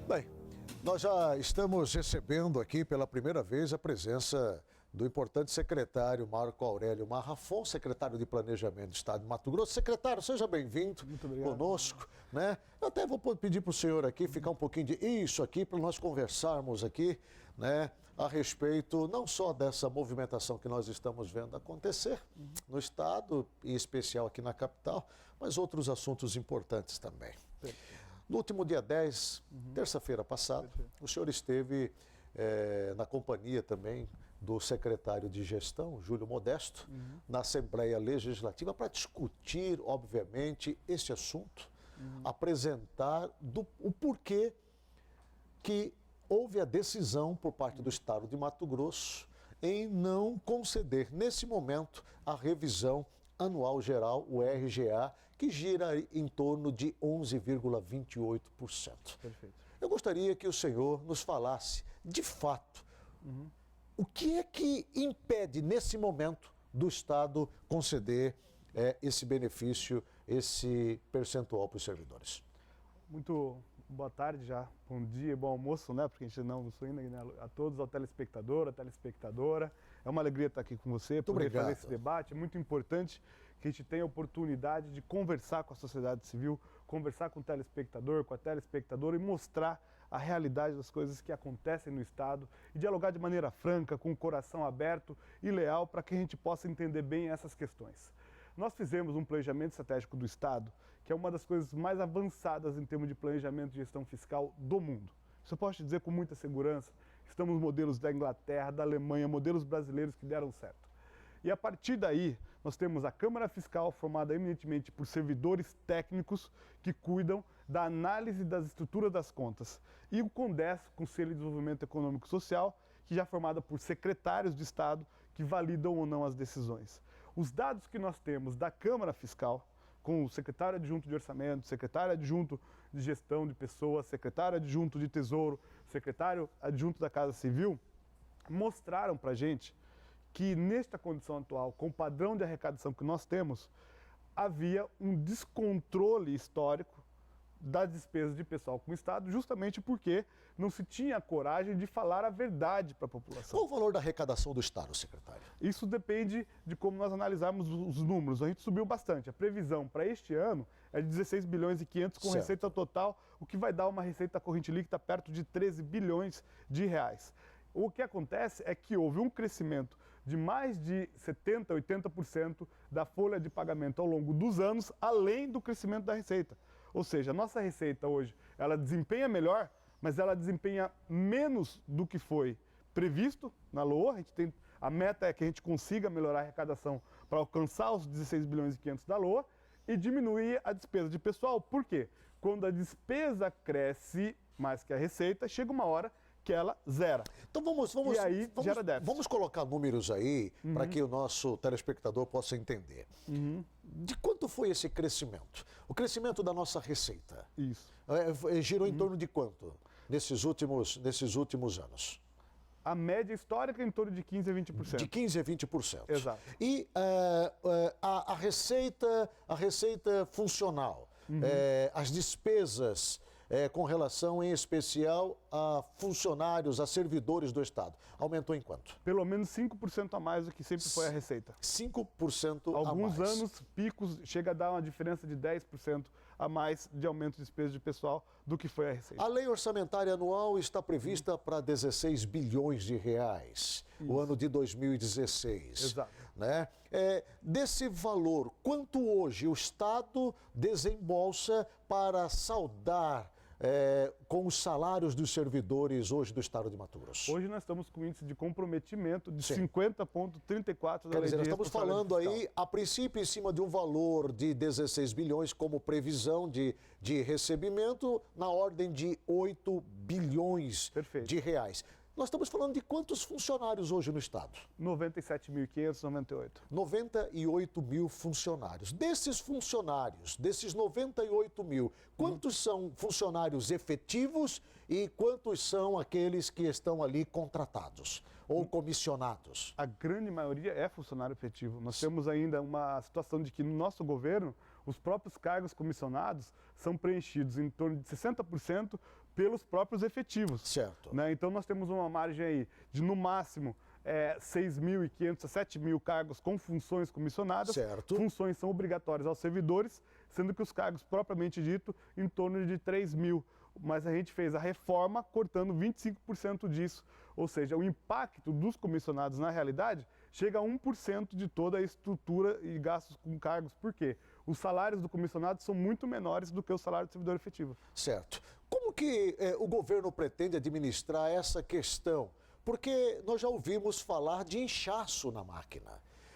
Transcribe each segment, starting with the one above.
Bem, nós já estamos recebendo aqui pela primeira vez a presença do importante secretário Marco Aurélio Marrafon, secretário de Planejamento do Estado de Mato Grosso. Secretário, seja bem-vindo conosco, né? Eu até vou pedir para o senhor aqui ficar um pouquinho de isso aqui para nós conversarmos aqui, né, a respeito não só dessa movimentação que nós estamos vendo acontecer no Estado, em especial aqui na capital, mas outros assuntos importantes também. No último dia 10, terça-feira passada, o senhor esteve na companhia também do secretário de Gestão, Júlio Modesto, na Assembleia Legislativa para discutir, obviamente, esse assunto, apresentar o porquê que houve a decisão por parte do Estado de Mato Grosso em não conceder, nesse momento, a revisão anual geral, o RGA, que gira em torno de 11,28%. Perfeito. Eu gostaria que o senhor nos falasse, de fato, o que é que impede, nesse momento, do Estado conceder esse benefício, esse percentual para os servidores? Muito boa tarde já, bom dia, bom almoço, né? Porque a gente não almoçou ainda, né? A todos, ao telespectador, à telespectadora. É uma alegria estar aqui com você, poder fazer esse debate. É muito importante que a gente tenha a oportunidade de conversar com a sociedade civil, conversar com o telespectador, com a telespectadora e mostrar a realidade das coisas que acontecem no Estado e dialogar de maneira franca, com o coração aberto e leal para que a gente possa entender bem essas questões. Nós fizemos um planejamento estratégico do Estado, que é uma das coisas mais avançadas em termos de planejamento de gestão fiscal do mundo. Isso eu posso te dizer com muita segurança. Estamos modelos da Inglaterra, da Alemanha, modelos brasileiros que deram certo. E a partir daí, nós temos a Câmara Fiscal formada eminentemente por servidores técnicos que cuidam da análise das estruturas das contas. E o CONDES, Conselho de Desenvolvimento Econômico e Social, que já é formada por secretários de Estado que validam ou não as decisões. Os dados que nós temos da Câmara Fiscal, com o secretário adjunto de Orçamento, secretário adjunto de Gestão de Pessoas, secretário adjunto de Tesouro, secretário adjunto da Casa Civil, mostraram para a gente que nesta condição atual, com o padrão de arrecadação que nós temos, havia um descontrole histórico das despesas de pessoal com o Estado, justamente porque não se tinha a coragem de falar a verdade para a população. Qual o valor da arrecadação do Estado, secretário? Isso depende de como nós analisarmos os números. A gente subiu bastante. A previsão para este ano é de 16 bilhões e 500 com receita total, o que vai dar uma receita corrente líquida perto de 13 bilhões de reais. O que acontece é que houve um crescimento de mais de 70%, 80% da folha de pagamento ao longo dos anos, além do crescimento da receita. Ou seja, a nossa receita hoje, ela desempenha melhor, mas ela desempenha menos do que foi previsto na LOA. A meta é que a gente consiga melhorar a arrecadação para alcançar os 16 bilhões e 500 da LOA e diminuir a despesa de pessoal. Por quê? Quando a despesa cresce mais que a receita, chega uma hora que ela zera. Então gera déficit. Vamos colocar números aí para que o nosso telespectador possa entender. De quanto foi esse crescimento? O crescimento da nossa receita. Isso. Girou em torno de quanto nesses últimos anos? A média histórica é em torno de 15% a 20%. De 15% a 20%. Exato. E a receita funcional, as despesas com relação, em especial, a funcionários, a servidores do Estado, aumentou em quanto? Pelo menos 5% a mais do que sempre foi a receita. 5% a mais. Alguns anos, picos, chega a dar uma diferença de 10% a mais de aumento de despesa de pessoal do que foi a receita. A lei orçamentária anual está prevista para 16 bilhões de reais, o ano de 2016. Exato. Né? Desse valor, quanto hoje o Estado desembolsa para saldar com os salários dos servidores hoje do Estado de Mato Grosso? Hoje nós estamos com um índice de comprometimento de 50,34 da lei de responsabilidade fiscal. Quer dizer, nós estamos falando aí, a princípio, em cima de um valor de 16 bilhões como previsão de recebimento, na ordem de 8 bilhões de reais. Nós estamos falando de quantos funcionários hoje no Estado? 97.598. 98 mil funcionários. Desses funcionários, desses 98 mil, quantos são funcionários efetivos e quantos são aqueles que estão ali contratados ou comissionados? A grande maioria é funcionário efetivo. Nós temos ainda uma situação de que no nosso governo os próprios cargos comissionados são preenchidos em torno de 60% pelos próprios efetivos. Certo. Né? Então nós temos uma margem aí de, no máximo, 6.500 a 7.000 cargos com funções comissionadas. Certo. Funções são obrigatórias aos servidores, sendo que os cargos propriamente dito em torno de 3.000. Mas a gente fez a reforma cortando 25% disso. Ou seja, o impacto dos comissionados na realidade chega a 1% de toda a estrutura e gastos com cargos. Por quê? Os salários do comissionado são muito menores do que o salário do servidor efetivo. Certo. Como que o governo pretende administrar essa questão? Porque nós já ouvimos falar de inchaço na máquina.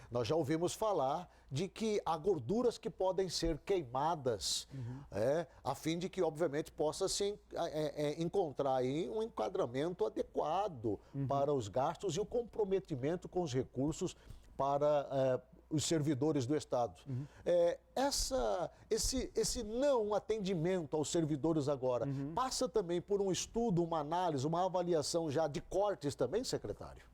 Nós já ouvimos falar de que há gorduras que podem ser queimadas, a fim de que, obviamente, possa se encontrar aí um enquadramento adequado para os gastos e o comprometimento com os recursos para os servidores do Estado. Esse não atendimento aos servidores agora passa também por um estudo, uma análise, uma avaliação já de cortes também, secretário?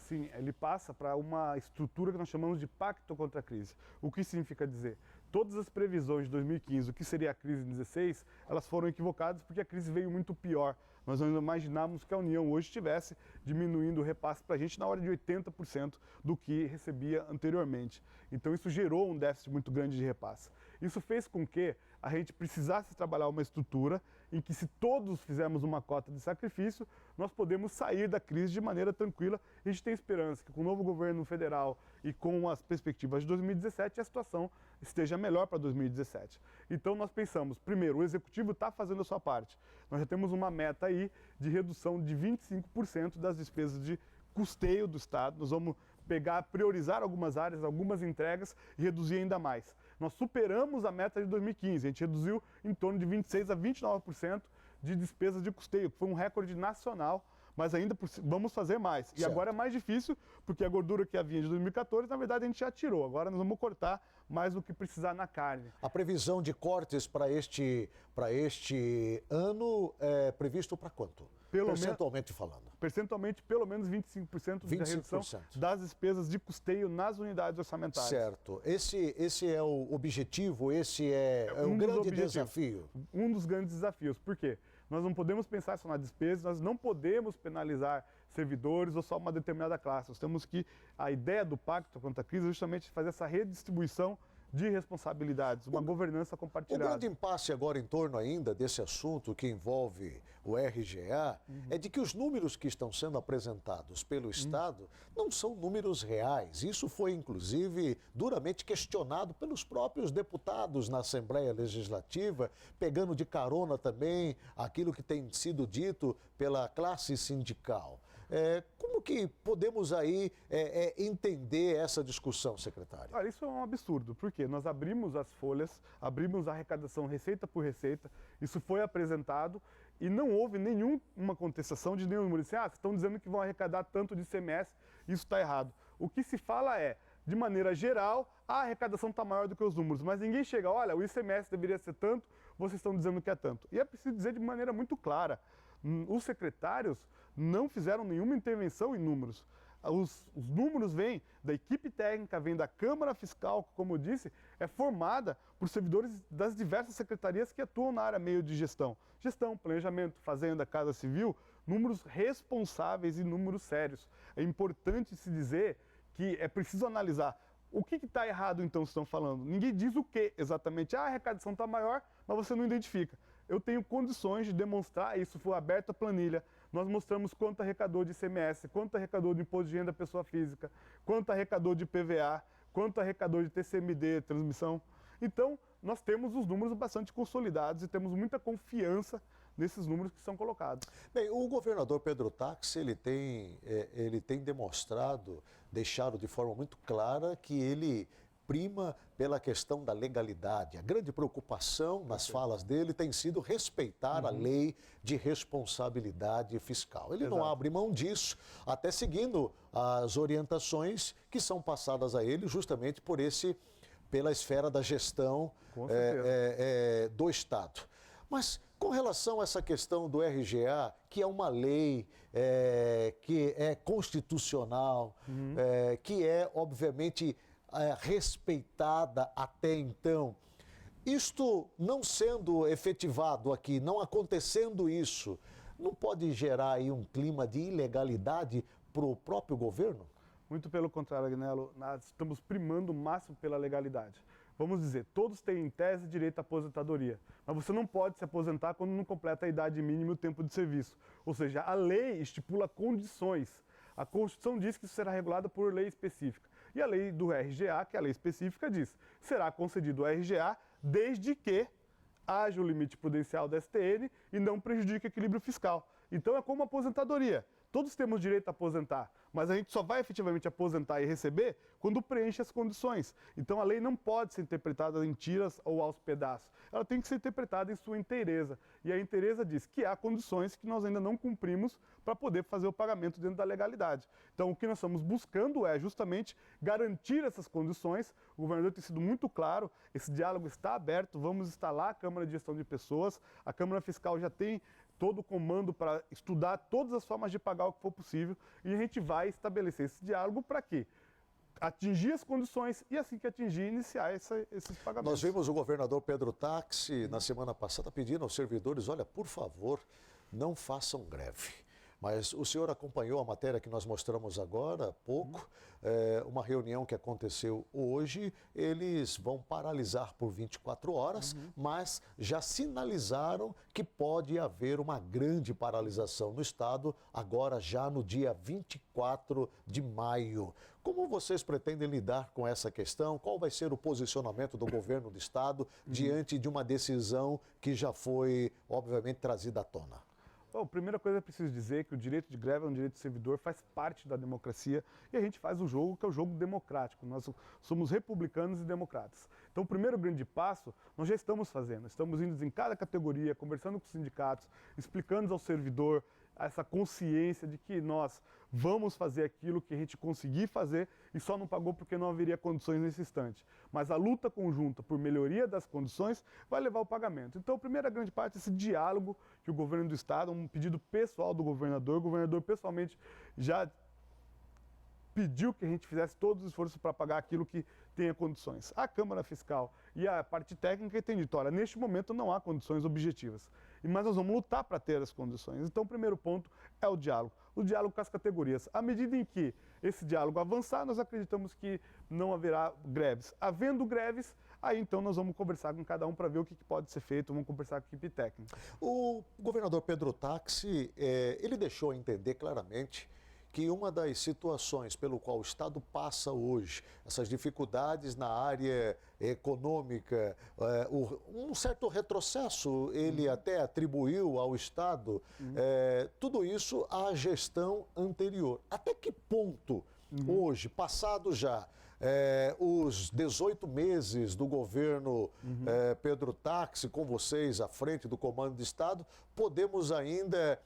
Sim, ele passa para uma estrutura que nós chamamos de pacto contra a crise. O que significa dizer? Todas as previsões de 2015, o que seria a crise em 2016, elas foram equivocadas porque a crise veio muito pior. Nós não imaginávamos que a União hoje estivesse diminuindo o repasse para a gente na hora de 80% do que recebia anteriormente. Então isso gerou um déficit muito grande de repasse. Isso fez com que a gente precisasse trabalhar uma estrutura em que, se todos fizermos uma cota de sacrifício, nós podemos sair da crise de maneira tranquila. A gente tem esperança que com o novo governo federal e com as perspectivas de 2017, a situação esteja melhor para 2017. Então nós pensamos, primeiro, o Executivo está fazendo a sua parte. Nós já temos uma meta aí de redução de 25% das despesas de custeio do Estado. Nós vamos priorizar algumas áreas, algumas entregas e reduzir ainda mais. Nós superamos a meta de 2015, a gente reduziu em torno de 26% a 29% de despesas de custeio, que foi um recorde nacional, mas ainda vamos fazer mais. E agora é mais difícil, porque a gordura que havia de 2014, na verdade, a gente já tirou. Agora nós vamos cortar mais do que precisar na carne. A previsão de cortes para este ano é previsto para quanto? Percentualmente falando. Percentualmente, pelo menos 25% de redução das despesas de custeio nas unidades orçamentárias. Certo. Esse é o objetivo, esse é um grande desafio. Um dos grandes desafios. Por quê? Nós não podemos pensar só na despesa, nós não podemos penalizar servidores ou só uma determinada classe. Nós temos que, a ideia do Pacto contra a Crise é justamente fazer essa redistribuição de responsabilidades, uma governança compartilhada. O grande impasse agora em torno ainda desse assunto que envolve o RGA é de que os números que estão sendo apresentados pelo Estado não são números reais. Isso foi, inclusive, duramente questionado pelos próprios deputados na Assembleia Legislativa, pegando de carona também aquilo que tem sido dito pela classe sindical. Como que podemos aí entender essa discussão, secretário? Olha, isso é um absurdo, porque nós abrimos as folhas, abrimos a arrecadação receita por receita, isso foi apresentado e não houve nenhuma contestação de nenhum número. Vocês estão dizendo que vão arrecadar tanto de ICMS, isso está errado. O que se fala é, de maneira geral, a arrecadação está maior do que os números, mas ninguém chega, olha, o ICMS deveria ser tanto, vocês estão dizendo que é tanto. E é preciso dizer de maneira muito clara, os secretários não fizeram nenhuma intervenção em números. Os números vêm da equipe técnica, vêm da Câmara Fiscal, que, como eu disse, é formada por servidores das diversas secretarias que atuam na área meio de gestão. Gestão, planejamento, fazenda, casa civil, números responsáveis e números sérios. É importante se dizer que é preciso analisar o que está errado, então, estão falando. Ninguém diz o que exatamente. A arrecadação está maior, mas você não identifica. Eu tenho condições de demonstrar, isso foi aberto a planilha, nós mostramos quanto arrecadou de ICMS, quanto arrecadou de imposto de renda da pessoa física, quanto arrecadou de PVA, quanto arrecadou de TCMD, transmissão. Então, nós temos os números bastante consolidados e temos muita confiança nesses números que são colocados. Bem, o governador Pedro Táxi, ele tem demonstrado, deixado de forma muito clara que ele prima pela questão da legalidade. A grande preocupação nas falas dele tem sido respeitar a lei de responsabilidade fiscal. Ele não abre mão disso, até seguindo as orientações que são passadas a ele justamente pela esfera da gestão do Estado. Mas com relação a essa questão do RGA, que é uma lei que é constitucional, que é, obviamente, respeitada até então, Isto não sendo efetivado aqui, não acontecendo isso, não pode gerar aí um clima de ilegalidade para o próprio governo? Muito pelo contrário, Agnello, nós estamos primando o máximo pela legalidade. Vamos dizer, todos têm em tese direito à aposentadoria, mas você não pode se aposentar quando não completa a idade mínima e o tempo de serviço. Ou seja, a lei estipula condições. A Constituição diz que isso será regulado por lei específica. E a lei do RGA, que é a lei específica, diz: será concedido o RGA desde que haja o limite prudencial da STN e não prejudique o equilíbrio fiscal. Então é como a aposentadoria. Todos temos direito a aposentar, mas a gente só vai efetivamente aposentar e receber quando preenche as condições. Então a lei não pode ser interpretada em tiras ou aos pedaços. Ela tem que ser interpretada em sua inteireza. E a inteireza diz que há condições que nós ainda não cumprimos para poder fazer o pagamento dentro da legalidade. Então o que nós estamos buscando é justamente garantir essas condições. O governador tem sido muito claro, esse diálogo está aberto, vamos instalar a Câmara de Gestão de Pessoas, a Câmara Fiscal já tem todo o comando para estudar todas as formas de pagar o que for possível e a gente vai estabelecer esse diálogo para quê? Atingir as condições e, assim que atingir, iniciar esses pagamentos. Nós vimos o governador Pedro Táxi, na semana passada, pedindo aos servidores, olha, por favor, não façam greve. Mas o senhor acompanhou a matéria que nós mostramos agora há pouco, uma reunião que aconteceu hoje, eles vão paralisar por 24 horas, mas já sinalizaram que pode haver uma grande paralisação no Estado, agora já no dia 24 de maio. Como vocês pretendem lidar com essa questão? Qual vai ser o posicionamento do governo do Estado diante de uma decisão que já foi, obviamente, trazida à tona? Bom, a primeira coisa que é preciso dizer é que o direito de greve é um direito do servidor, faz parte da democracia e a gente faz o jogo que é o jogo democrático. Nós somos republicanos e democratas. Então, o primeiro grande passo nós já estamos fazendo. Estamos indo em cada categoria, conversando com os sindicatos, explicando ao servidor essa consciência de que nós vamos fazer aquilo que a gente conseguir fazer e só não pagou porque não haveria condições nesse instante. Mas a luta conjunta por melhoria das condições vai levar ao pagamento. Então, a primeira grande parte é esse diálogo que o governo do Estado, um pedido pessoal do governador, o governador pessoalmente já pediu que a gente fizesse todos os esforços para pagar aquilo que tenha condições. A Câmara Fiscal e a parte técnica tem dito, olha, neste momento não há condições objetivas, mas nós vamos lutar para ter as condições. Então, o primeiro ponto é o diálogo com as categorias. À medida em que esse diálogo avançar, nós acreditamos que não haverá greves. Havendo greves, aí então nós vamos conversar com cada um para ver o que pode ser feito, vamos conversar com a equipe técnica. O governador Pedro Táxi, ele deixou entender claramente que uma das situações pelo qual o Estado passa hoje, essas dificuldades na área econômica, um certo retrocesso, ele até atribuiu ao Estado, tudo isso à gestão anterior. Até que ponto, hoje, passado já os 18 meses do governo Pedro Táxi, com vocês à frente do comando de Estado, podemos ainda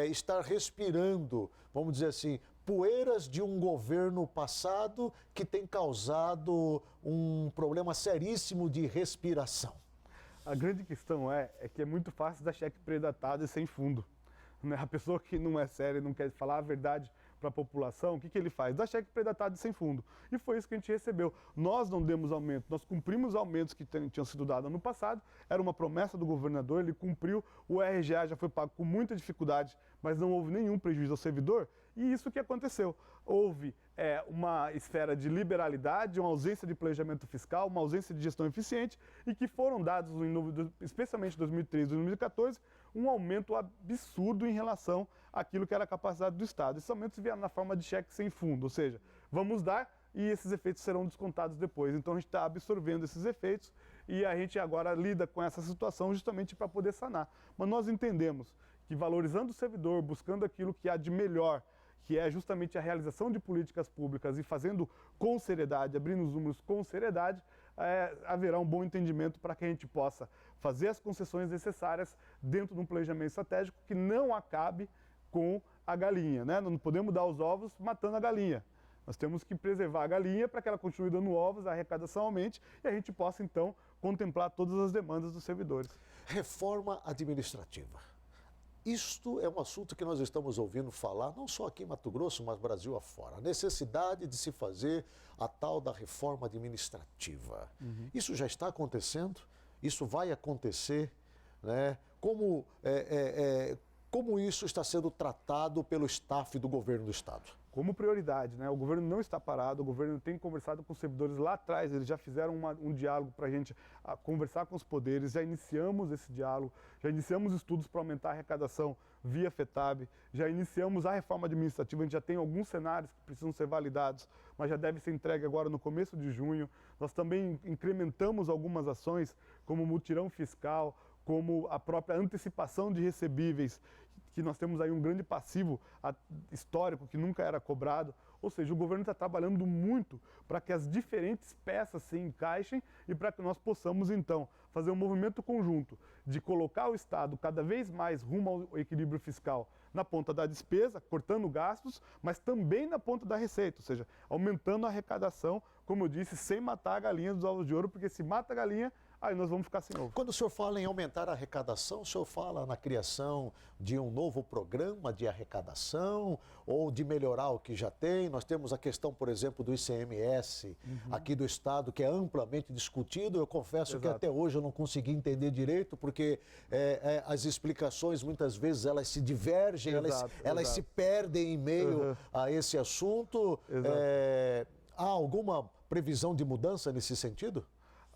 estar respirando, vamos dizer assim, poeiras de um governo passado que tem causado um problema seríssimo de respiração? A grande questão é que é muito fácil dar cheque predatado e sem fundo. Né? A pessoa que não é séria e não quer falar a verdade para a população, o que ele faz? Dá cheque predatado e sem fundo. E foi isso que a gente recebeu. Nós não demos aumento, nós cumprimos aumentos que tinham sido dados ano passado, era uma promessa do governador, ele cumpriu, o RGA já foi pago com muita dificuldade, mas não houve nenhum prejuízo ao servidor, e isso que aconteceu. Houve uma esfera de liberalidade, uma ausência de planejamento fiscal, uma ausência de gestão eficiente, e que foram dados, especialmente em 2013 e 2014, um aumento absurdo em relação àquilo que era a capacidade do Estado. Esses aumentos vieram na forma de cheque sem fundo, ou seja, vamos dar e esses efeitos serão descontados depois. Então a gente está absorvendo esses efeitos e a gente agora lida com essa situação justamente para poder sanar. Mas nós entendemos que valorizando o servidor, buscando aquilo que há de melhor, que é justamente a realização de políticas públicas e fazendo com seriedade, abrindo os números com seriedade, haverá um bom entendimento para que a gente possa fazer as concessões necessárias dentro de um planejamento estratégico que não acabe com a galinha, né? Não podemos dar os ovos matando a galinha. Nós temos que preservar a galinha para que ela continue dando ovos, a arrecadação aumente e a gente possa, então, contemplar todas as demandas dos servidores. Reforma administrativa. Isto é um assunto que nós estamos ouvindo falar, não só aqui em Mato Grosso, mas Brasil afora. A necessidade de se fazer a tal da reforma administrativa. Isso já está acontecendo? Isso vai acontecer, né? Como isso está sendo tratado pelo staff do governo do estado? Como prioridade, né? O governo não está parado, o governo tem conversado com os servidores lá atrás, eles já fizeram um diálogo para a gente conversar com os poderes, já iniciamos esse diálogo, já iniciamos estudos para aumentar a arrecadação via FETAB, já iniciamos a reforma administrativa, a gente já tem alguns cenários que precisam ser validados, mas já deve ser entregue agora no começo de junho. Nós também incrementamos algumas ações, como o mutirão fiscal, como a própria antecipação de recebíveis, que nós temos aí um grande passivo histórico que nunca era cobrado. Ou seja, o governo está trabalhando muito para que as diferentes peças se encaixem e para que nós possamos, então, fazer um movimento conjunto de colocar o Estado cada vez mais rumo ao equilíbrio fiscal na ponta da despesa, cortando gastos, mas também na ponta da receita, ou seja, aumentando a arrecadação, como eu disse, sem matar a galinha dos ovos de ouro, porque se mata a galinha, aí nós vamos ficar sem ovo. Quando o senhor fala em aumentar a arrecadação, o senhor fala na criação de um novo programa de arrecadação ou de melhorar o que já tem? Nós temos a questão, por exemplo, do ICMS aqui do estado, que é amplamente discutido. Eu confesso que até hoje eu não consegui entender direito, porque as explicações muitas vezes elas se divergem, elas se perdem em meio a esse assunto. Há alguma previsão de mudança nesse sentido?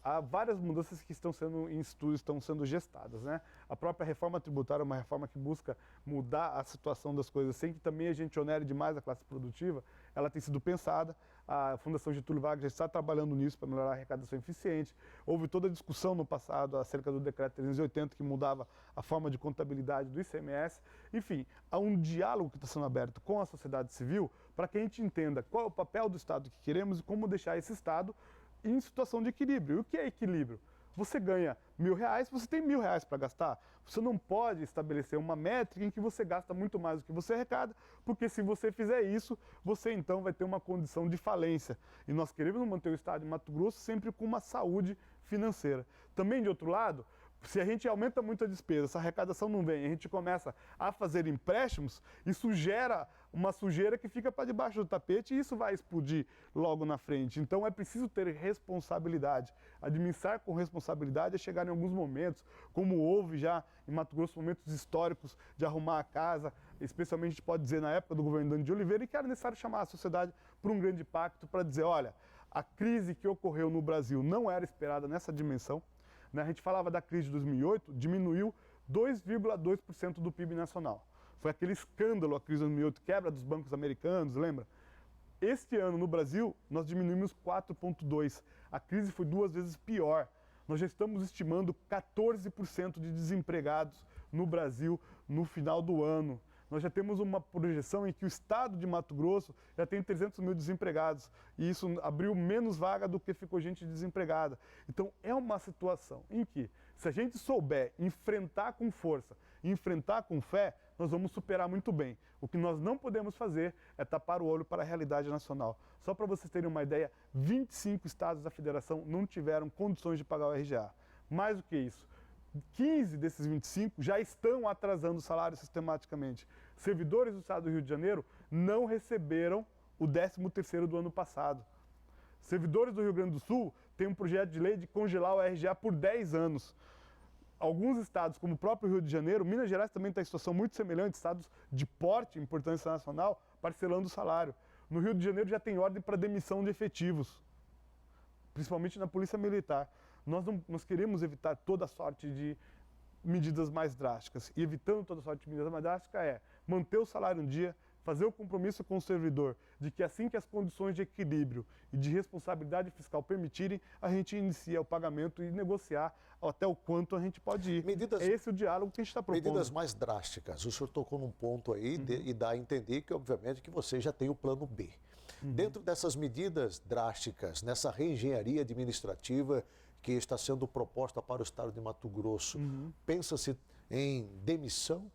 Há várias mudanças que estão sendo em estudo, estão sendo gestadas, né? A própria reforma tributária é uma reforma que busca mudar a situação das coisas sem que também a gente onere demais a classe produtiva. Ela tem sido pensada, a Fundação Getúlio Vargas já está trabalhando nisso para melhorar a arrecadação eficiente. Houve toda a discussão no passado acerca do decreto 380 que mudava a forma de contabilidade do ICMS. Enfim, há um diálogo que está sendo aberto com a sociedade civil para que a gente entenda qual é o papel do Estado que queremos e como deixar esse Estado em situação de equilíbrio. E o que é equilíbrio? Você ganha R$1.000, você tem R$1.000 para gastar. Você não pode estabelecer uma métrica em que você gasta muito mais do que você arrecada, porque se você fizer isso, você então vai ter uma condição de falência. E nós queremos manter o estado de Mato Grosso sempre com uma saúde financeira. Também, de outro lado, se a gente aumenta muito a despesa, essa arrecadação não vem, a gente começa a fazer empréstimos, isso gera uma sujeira que fica para debaixo do tapete e isso vai explodir logo na frente. Então é preciso ter responsabilidade. Administrar com responsabilidade é chegar em alguns momentos, como houve já em Mato Grosso, momentos históricos de arrumar a casa, especialmente a gente pode dizer na época do governo Dani de Oliveira, e que era necessário chamar a sociedade para um grande pacto para dizer, olha, a crise que ocorreu no Brasil não era esperada nessa dimensão. A gente falava da crise de 2008, diminuiu 2,2% do PIB nacional. Foi aquele escândalo, a crise de 2008, quebra dos bancos americanos, lembra? Este ano, no Brasil, nós diminuímos 4,2%. A crise foi 2 vezes pior. Nós já estamos estimando 14% de desempregados no Brasil no final do ano. Nós já temos uma projeção em que o estado de Mato Grosso já tem 300 mil desempregados. E isso abriu menos vaga do que ficou gente desempregada. Então, é uma situação em que, se a gente souber enfrentar com força, enfrentar com fé, nós vamos superar muito bem. O que nós não podemos fazer é tapar o olho para a realidade nacional. Só para vocês terem uma ideia, 25 estados da federação não tiveram condições de pagar o RGA. Mais do que isso, 15 desses 25 já estão atrasando o salário sistematicamente. Servidores do estado do Rio de Janeiro não receberam o 13º do ano passado. Servidores do Rio Grande do Sul têm um projeto de lei de congelar o RGA por 10 anos. Alguns estados, como o próprio Rio de Janeiro, Minas Gerais também está em situação muito semelhante, estados de porte, importância nacional, parcelando o salário. No Rio de Janeiro já tem ordem para demissão de efetivos, principalmente na Polícia Militar. Nós queremos evitar toda sorte de medidas mais drásticas. E evitando toda sorte de medidas mais drásticas é manter o salário em dia, fazer o compromisso com o servidor de que assim que as condições de equilíbrio e de responsabilidade fiscal permitirem, a gente inicia o pagamento e negociar até o quanto a gente pode ir. Esse é o diálogo que a gente está propondo. Medidas mais drásticas. O senhor tocou num ponto aí e dá a entender que, obviamente, que você já tem o plano B. Dentro dessas medidas drásticas, nessa reengenharia administrativa que está sendo proposta para o estado de Mato Grosso, pensa-se em demissão?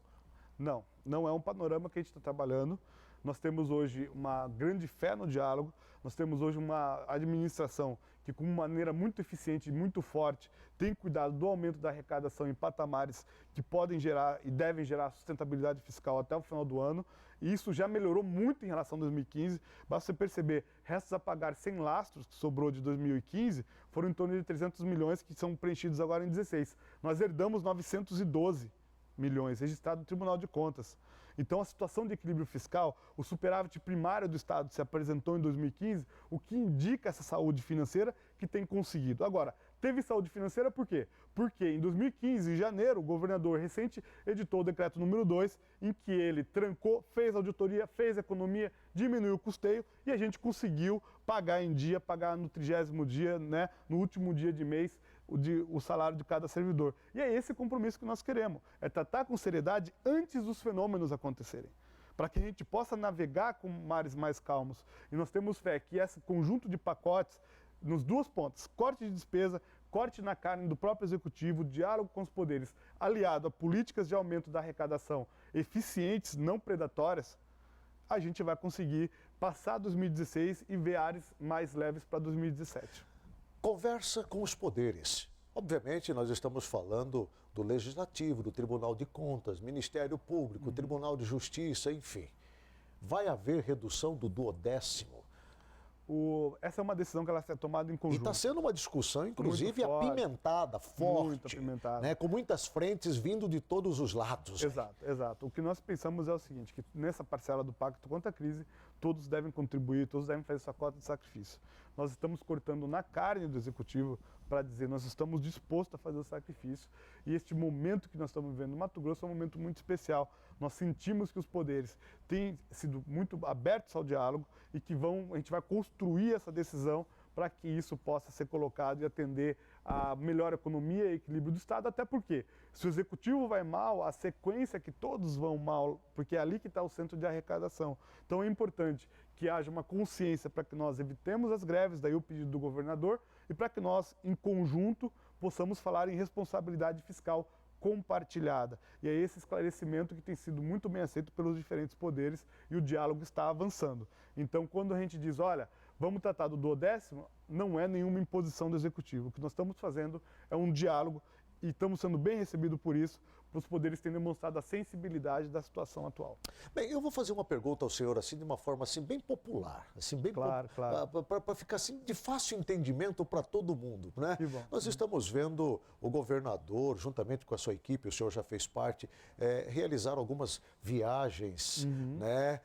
Não, não é um panorama que a gente está trabalhando. Nós temos hoje uma grande fé no diálogo, nós temos hoje uma administração que, com maneira muito eficiente e muito forte, tem cuidado do aumento da arrecadação em patamares que podem gerar e devem gerar sustentabilidade fiscal até o final do ano. E isso já melhorou muito em relação a 2015. Basta você perceber, restos a pagar sem lastros, que sobrou de 2015, foram em torno de 300 milhões, que são preenchidos agora em 16. Nós herdamos 912 milhões, registrado no Tribunal de Contas. Então, a situação de equilíbrio fiscal, o superávit primário do Estado se apresentou em 2015, o que indica essa saúde financeira que tem conseguido. Agora, teve saúde financeira por quê? Porque em 2015, em janeiro, o governador recente editou o decreto número 2, em que ele trancou, fez auditoria, fez economia, diminuiu o custeio e a gente conseguiu pagar em dia, pagar no 30º dia, né, no último dia de mês, o salário de cada servidor. E é esse compromisso que nós queremos, é tratar com seriedade antes dos fenômenos acontecerem, para que a gente possa navegar com mares mais calmos. E nós temos fé que esse conjunto de pacotes, nos duas pontas, corte de despesa, corte na carne do próprio executivo, diálogo com os poderes, aliado a políticas de aumento da arrecadação eficientes, não predatórias, a gente vai conseguir passar 2016 e ver ares mais leves para 2017. Conversa com os poderes. Obviamente, nós estamos falando do Legislativo, do Tribunal de Contas, Ministério Público, Tribunal de Justiça, enfim. Vai haver redução do 12º? Essa é uma decisão que ela é tomada em conjunto. E está sendo uma discussão, inclusive, apimentada, forte, muito apimentada, né, com muitas frentes vindo de todos os lados. Exato, exato. O que nós pensamos é o seguinte, que nessa parcela do Pacto contra a Crise, todos devem contribuir, todos devem fazer sua cota de sacrifício. Nós estamos cortando na carne do Executivo para dizer nós estamos dispostos a fazer o sacrifício. E este momento que nós estamos vivendo no Mato Grosso é um momento muito especial. Nós sentimos que os poderes têm sido muito abertos ao diálogo e que a gente vai construir essa decisão para que isso possa ser colocado e atender a melhor economia e equilíbrio do Estado, até porque se o Executivo vai mal, a sequência é que todos vão mal, porque é ali que está o centro de arrecadação. Então é importante que haja uma consciência para que nós evitemos as greves, daí o pedido do governador, e para que nós, em conjunto, possamos falar em responsabilidade fiscal compartilhada. E é esse esclarecimento que tem sido muito bem aceito pelos diferentes poderes e o diálogo está avançando. Então, quando a gente diz, olha, vamos tratar do 12º, não é nenhuma imposição do Executivo. O que nós estamos fazendo é um diálogo e estamos sendo bem recebidos por isso, os poderes têm demonstrado a sensibilidade da situação atual. Bem, eu vou fazer uma pergunta ao senhor assim de uma forma assim bem popular, assim bem claro. Para ficar assim de fácil entendimento para todo mundo, né? Que bom. Nós estamos vendo o governador, juntamente com a sua equipe, o senhor já fez parte, realizar algumas viagens, né?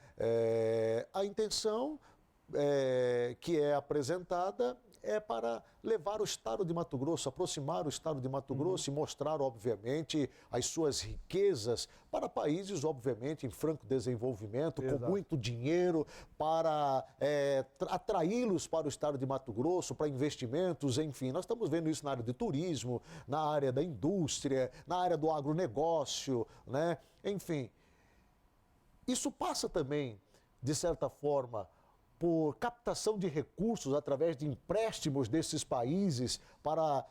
A intenção que é apresentada é para levar o Estado de Mato Grosso, aproximar o Estado de Mato Grosso e mostrar, obviamente, as suas riquezas para países, obviamente, em franco desenvolvimento, Exato. com muito dinheiro, para atraí-los para o Estado de Mato Grosso, para investimentos, enfim. Nós estamos vendo isso na área de turismo, na área da indústria, na área do agronegócio, né? Enfim. Isso passa também, de certa forma, por captação de recursos através de empréstimos desses países para,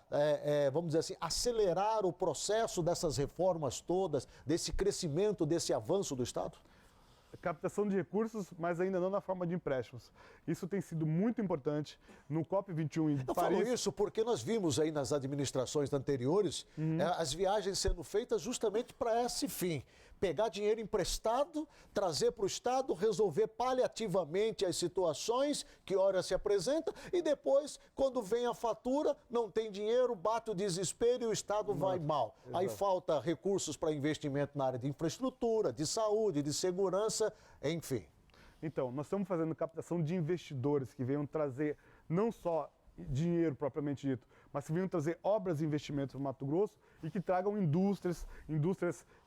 vamos dizer assim, acelerar o processo dessas reformas todas, desse crescimento, desse avanço do Estado? Captação de recursos, mas ainda não na forma de empréstimos. Isso tem sido muito importante no COP21 em Paris. Eu falo isso porque nós vimos aí nas administrações anteriores as viagens sendo feitas justamente para esse fim. Pegar dinheiro emprestado, trazer para o Estado, resolver paliativamente as situações que ora se apresenta e depois, quando vem a fatura, não tem dinheiro, bate o desespero e o Estado vai mal. Exato. Aí falta recursos para investimento na área de infraestrutura, de saúde, de segurança, enfim. Então, nós estamos fazendo captação de investidores que venham trazer não só dinheiro propriamente dito, mas que venham trazer obras e investimentos no Mato Grosso e que tragam indústrias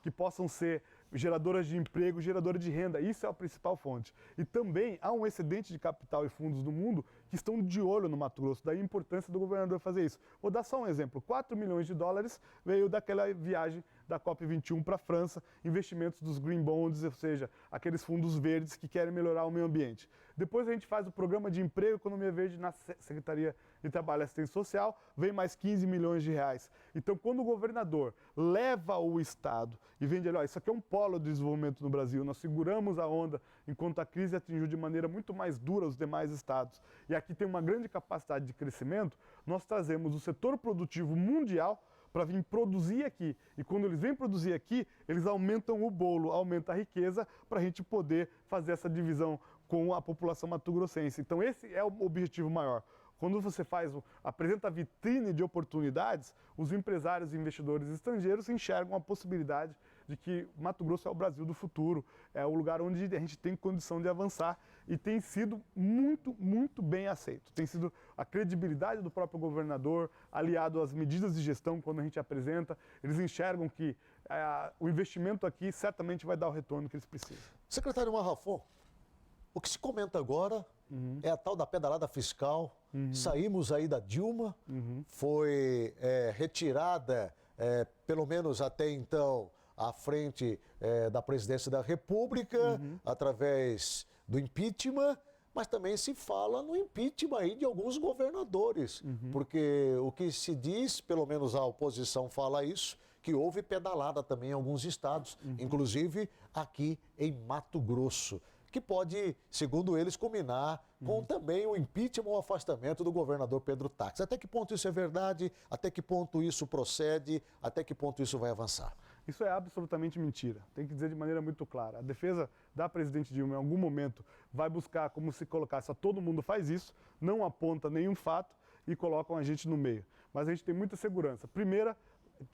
que possam ser geradoras de emprego, geradoras de renda. Isso é a principal fonte. E também há um excedente de capital e fundos no mundo que estão de olho no Mato Grosso, daí a importância do governador fazer isso. Vou dar só um exemplo. 4 milhões de dólares veio daquela viagem da COP21 para a França, investimentos dos Green Bonds, ou seja, aqueles fundos verdes que querem melhorar o meio ambiente. Depois a gente faz o programa de emprego e economia verde na Secretaria de Trabalho e Assistência Social, vem mais 15 milhões de reais. Então, quando o governador leva o Estado e vende, olha, isso aqui é um polo de desenvolvimento no Brasil, nós seguramos a onda enquanto a crise atingiu de maneira muito mais dura os demais estados. E aqui tem uma grande capacidade de crescimento, nós trazemos o setor produtivo mundial para vir produzir aqui. E quando eles vêm produzir aqui, eles aumentam o bolo, aumentam a riqueza para a gente poder fazer essa divisão com a população mato-grossense. Então esse é o objetivo maior. Quando você apresenta a vitrine de oportunidades, os empresários e investidores estrangeiros enxergam a possibilidade de que Mato Grosso é o Brasil do futuro, é o lugar onde a gente tem condição de avançar e tem sido muito, muito bem aceito. Tem sido a credibilidade do próprio governador, aliado às medidas de gestão, quando a gente apresenta, eles enxergam que o investimento aqui certamente vai dar o retorno que eles precisam. Secretário Marrafon, o que se comenta agora é a tal da pedalada fiscal. Saímos aí da Dilma, foi retirada, pelo menos até então, à frente da presidência da República, através do impeachment, mas também se fala no impeachment aí de alguns governadores, porque o que se diz, pelo menos a oposição fala isso, que houve pedalada também em alguns estados, inclusive aqui em Mato Grosso, que pode, segundo eles, culminar com também o impeachment ou afastamento do governador Pedro Táxi. Até que ponto isso é verdade? Até que ponto isso procede? Até que ponto isso vai avançar? Isso é absolutamente mentira. Tem que dizer de maneira muito clara. A defesa da presidente Dilma, em algum momento, vai buscar como se colocasse, todo mundo faz isso, não aponta nenhum fato e colocam a gente no meio. Mas a gente tem muita segurança. Primeira,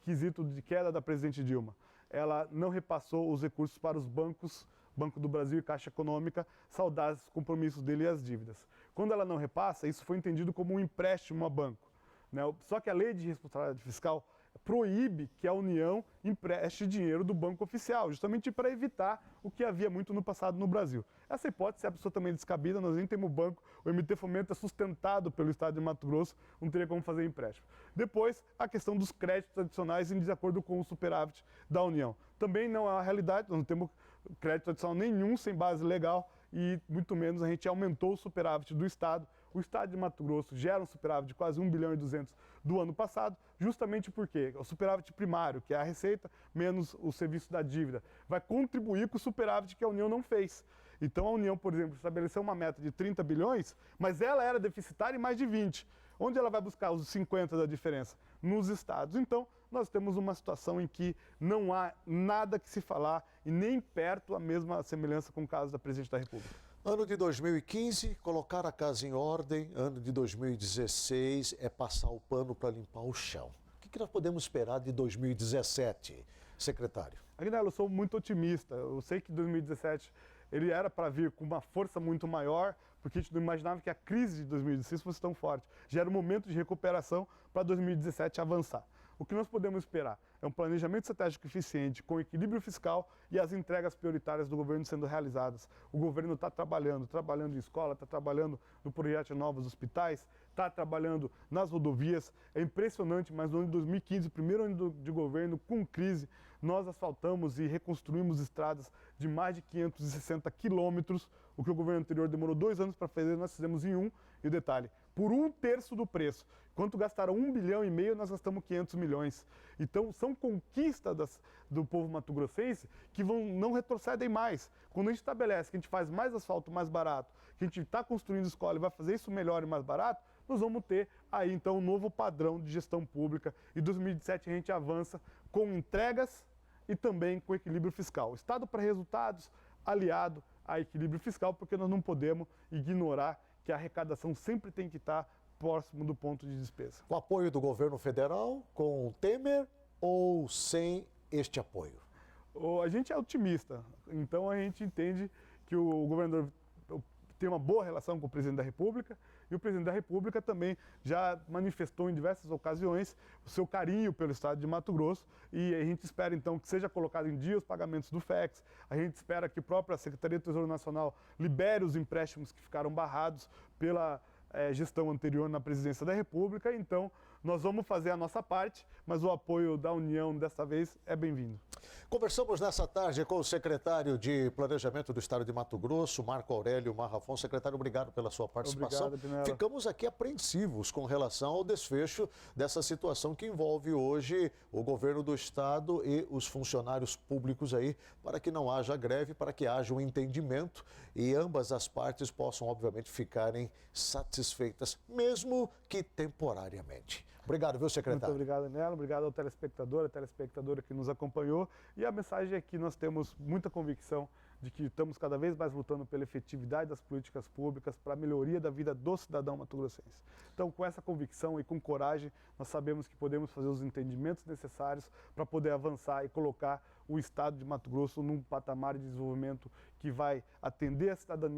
quesito de queda da presidente Dilma. Ela não repassou os recursos para os bancos, Banco do Brasil e Caixa Econômica, saudados os compromissos dele e as dívidas. Quando ela não repassa, isso foi entendido como um empréstimo a banco, né? Só que a lei de responsabilidade fiscal proíbe que a União empreste dinheiro do banco oficial, justamente para evitar o que havia muito no passado no Brasil. Essa hipótese é absolutamente descabida, nós nem temos banco, o MT Fomento é sustentado pelo Estado de Mato Grosso, não teria como fazer empréstimo. Depois, a questão dos créditos adicionais em desacordo com o superávit da União. Também não é uma realidade, nós não temos crédito adicional nenhum sem base legal e muito menos a gente aumentou o superávit do Estado. O Estado de Mato Grosso gera um superávit de quase 1 bilhão e 200 do ano passado, justamente porque o superávit primário, que é a receita, menos o serviço da dívida, vai contribuir com o superávit que a União não fez. Então a União, por exemplo, estabeleceu uma meta de 30 bilhões, mas ela era deficitária em mais de 20. Onde ela vai buscar os 50 da diferença? Nos estados. Então, nós temos uma situação em que não há nada que se falar e nem perto a mesma semelhança com o caso da presidente da República. Ano de 2015, colocar a casa em ordem. Ano de 2016 é passar o pano para limpar o chão. O que nós podemos esperar de 2017, secretário? Aguinaldo, eu sou muito otimista. Eu sei que 2017 ele era para vir com uma força muito maior, porque a gente não imaginava que a crise de 2016 fosse tão forte. Já era um momento de recuperação para 2017 avançar. O que nós podemos esperar é um planejamento estratégico eficiente, com equilíbrio fiscal e as entregas prioritárias do governo sendo realizadas. O governo está trabalhando em escola, está trabalhando no projeto de novos hospitais, está trabalhando nas rodovias. É impressionante, mas no ano de 2015, primeiro ano de governo, com crise, nós asfaltamos e reconstruímos estradas de mais de 560 quilômetros, o que o governo anterior demorou 2 anos para fazer, nós fizemos em 1, e o detalhe, por 1/3 do preço. Enquanto gastaram 1,5 bilhão, nós gastamos 500 milhões. Então, são conquistas do povo mato-grossense que não retrocedem mais. Quando a gente estabelece que a gente faz mais asfalto mais barato, que a gente está construindo escola e vai fazer isso melhor e mais barato, nós vamos ter aí, então, um novo padrão de gestão pública. E em 2017 a gente avança com entregas e também com equilíbrio fiscal. Estado para resultados, aliado a equilíbrio fiscal, porque nós não podemos ignorar que a arrecadação sempre tem que estar próximo do ponto de despesa. Com apoio do governo federal, com o Temer ou sem este apoio? A gente é otimista, então a gente entende que o governador tem uma boa relação com o presidente da República e o presidente da República também já manifestou em diversas ocasiões o seu carinho pelo estado de Mato Grosso e a gente espera então que seja colocado em dia os pagamentos do FEX, a gente espera que a própria Secretaria do Tesouro Nacional libere os empréstimos que ficaram barrados pela gestão anterior na presidência da República, então nós vamos fazer a nossa parte, mas o apoio da União dessa vez é bem-vindo. Conversamos nessa tarde com o secretário de Planejamento do Estado de Mato Grosso, Marco Aurélio Marrafon. Secretário, obrigado pela sua participação. Obrigado, ficamos aqui apreensivos com relação ao desfecho dessa situação que envolve hoje o governo do Estado e os funcionários públicos aí, para que não haja greve, para que haja um entendimento e ambas as partes possam, obviamente, ficarem satisfeitas, mesmo que temporariamente. Obrigado, viu, secretário? Muito obrigado, Nelo. Obrigado ao telespectador, a telespectadora que nos acompanhou. E a mensagem é que nós temos muita convicção de que estamos cada vez mais lutando pela efetividade das políticas públicas para a melhoria da vida do cidadão mato-grossense. Então, com essa convicção e com coragem, nós sabemos que podemos fazer os entendimentos necessários para poder avançar e colocar o Estado de Mato Grosso num patamar de desenvolvimento que vai atender a cidadania